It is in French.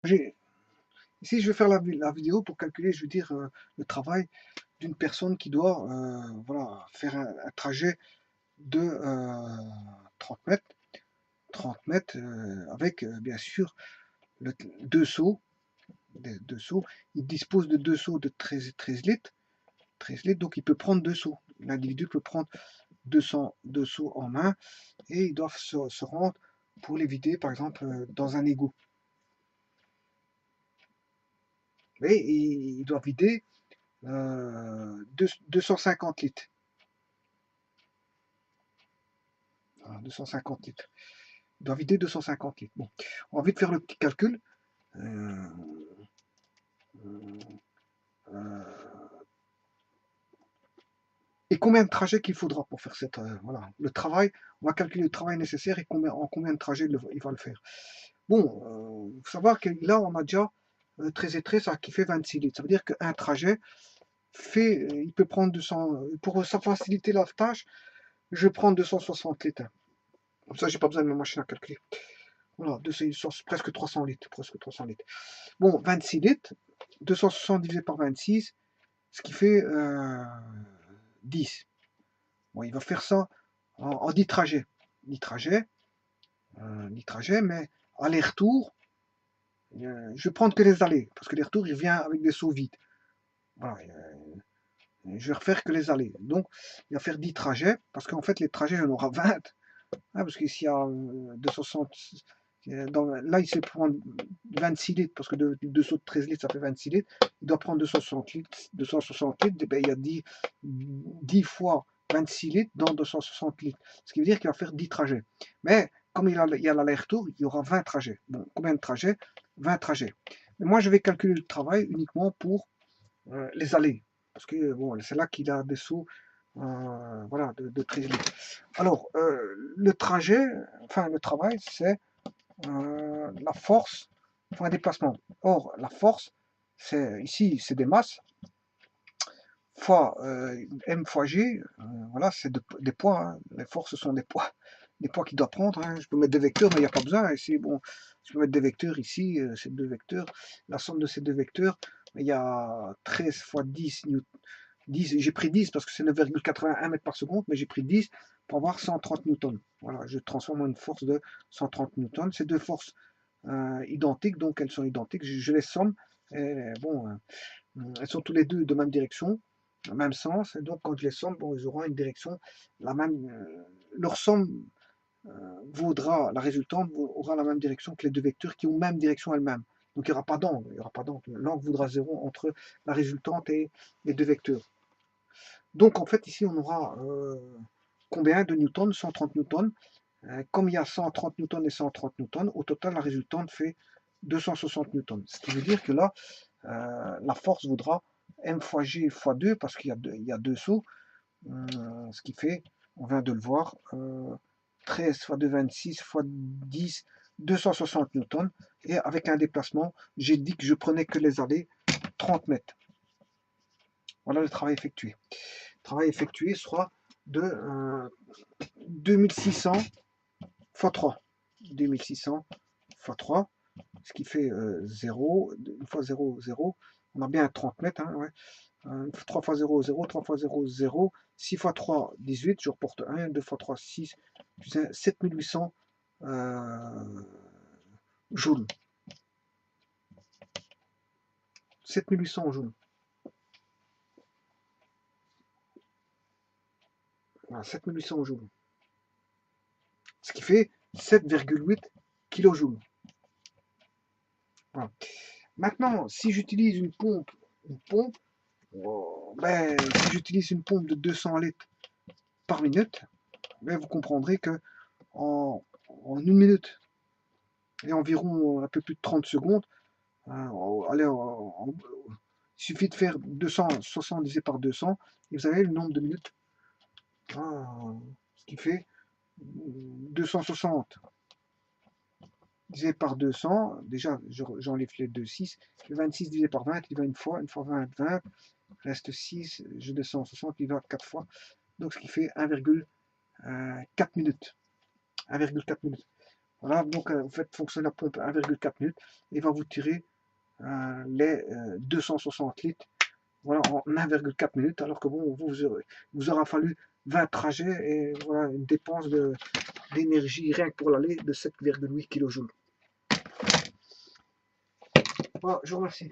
Ici, je vais faire la vidéo pour calculer, je veux dire, le travail d'une personne qui doit voilà, faire un trajet de 30 mètres, 30 mètres avec, bien sûr, deux seaux. Deux seaux. Il dispose de deux seaux de 13 litres. 13 litres, donc il peut prendre deux seaux. L'individu peut prendre 200 seaux en main et ils doivent se rendre pour les vider, par exemple, dans un égout. Et il doit vider 250 litres. Voilà, 250 litres. Il doit vider 250 litres. Bon, on va vite faire le petit calcul. Euh, euh, et combien de trajets qu'il faudra pour faire cette. Voilà, le travail, on va calculer le travail nécessaire et en combien de trajets il va le faire. Bon, il faut savoir que là, on a déjà 13 et 13, ça qui fait 26 litres. Ça veut dire qu'un trajet fait, il peut prendre 200. Pour faciliter la tâche, je prends 260 litres. Comme ça, j'ai pas besoin de ma machine à calculer. Voilà, presque 300 litres. Presque 300 litres. Bon, 26 litres, 260 divisé par 26, ce qui fait 10. Bon, il va faire ça en 10 trajets. 10 trajets, 10 trajets, mais aller-retour, je vais prendre que les allées, parce que les retours, il vient avec des sauts vides. Voilà, je vais refaire que les allées. Donc, il va faire 10 trajets, parce qu'en fait, les trajets, il y en aura 20. Hein, parce qu'ici, il y a 260. Là, il sait prendre 26 litres, parce que deux sauts de 13 litres, ça fait 26 litres. Il doit prendre 260 litres. 260 litres, ben, il y a 10 fois 26 litres dans 260 litres. Ce qui veut dire qu'il va faire 10 trajets. Mais comme il y a l'aller-retour, il y aura 20 trajets. Bon, combien de trajets? 20 trajets. Mais moi, je vais calculer le travail uniquement pour les allées. Parce que bon, c'est là qu'il a des sauts voilà, de 13 litres. Alors, le trajet, enfin le travail, c'est la force fois un déplacement. Or, la force, c'est ici, c'est des masses, fois M fois G, voilà, c'est des poids. Hein. Les forces sont des poids qu'il doit prendre. Hein. Je peux mettre des vecteurs, mais il n'y a pas besoin. Ici, bon, je peux mettre des vecteurs ici, ces deux vecteurs. La somme de ces deux vecteurs, il y a 13 fois 10 newtons. 10, j'ai pris 10 parce que c'est 9,81 mètres par seconde, mais j'ai pris 10 pour avoir 130 newtons. Voilà, je transforme en une force de 130 newtons. Ces deux forces identiques, donc elles sont identiques. Je les somme. Et, bon, elles sont tous les deux de même direction, le même sens. Et donc quand je les somme, bon, ils auront une direction, la même. Leur somme vaudra, la résultante aura la même direction que les deux vecteurs qui ont même direction elles-mêmes. Donc il n'y aura pas d'angle, il n'y aura pas d'angle. L'angle vaudra 0 entre la résultante et les deux vecteurs. Donc en fait ici on aura combien de newtons? 130 newtons. Comme il y a 130 newtons et 130 newtons, au total la résultante fait 260 newtons. Ce qui veut dire que là, la force vaudra m fois g fois 2 parce qu'il y a deux sauts, ce qui fait, on vient de le voir, 13 fois 2, 26 fois 10, 260 newtons. Et avec un déplacement, j'ai dit que je prenais que les allées, 30 mètres. Voilà le travail effectué. Le travail effectué sera de 2600 fois 3. 2600 fois 3, ce qui fait 0. Une fois 0, 0. On a bien 30 mètres. Hein, ouais. 3 fois 0, 0. 3 fois 0, 0. 6 fois 3, 18. Je reporte 1. 2 fois 3, 6. 7800 joules. 7800 joules. Voilà, 7800 joules. Ce qui fait 7,8 kJ. Voilà. Maintenant, si j'utilise une pompe, ben, si j'utilise une pompe de 200 litres par minute, ben, vous comprendrez que en une minute et environ un peu plus de 30 secondes, allez, il suffit de faire 260 divisé par 200 et vous avez le nombre de minutes, ce qui fait 260 divisé par 200, déjà j'enlève les 2, 6, 26 divisé par 20, il va une fois 20, 20, reste 6, je descends 60, il va 4 fois, donc ce qui fait 1,4 minutes. 1,4 minutes. Voilà, donc vous faites fonctionner la pompe 1,4 minutes, et il va vous tirer les 260 litres, voilà, en 1,4 minutes, alors que bon, vous aura fallu 20 trajets et voilà, une dépense d'énergie rien que pour l'aller de 7,8 kJ. Voilà, je vous remercie.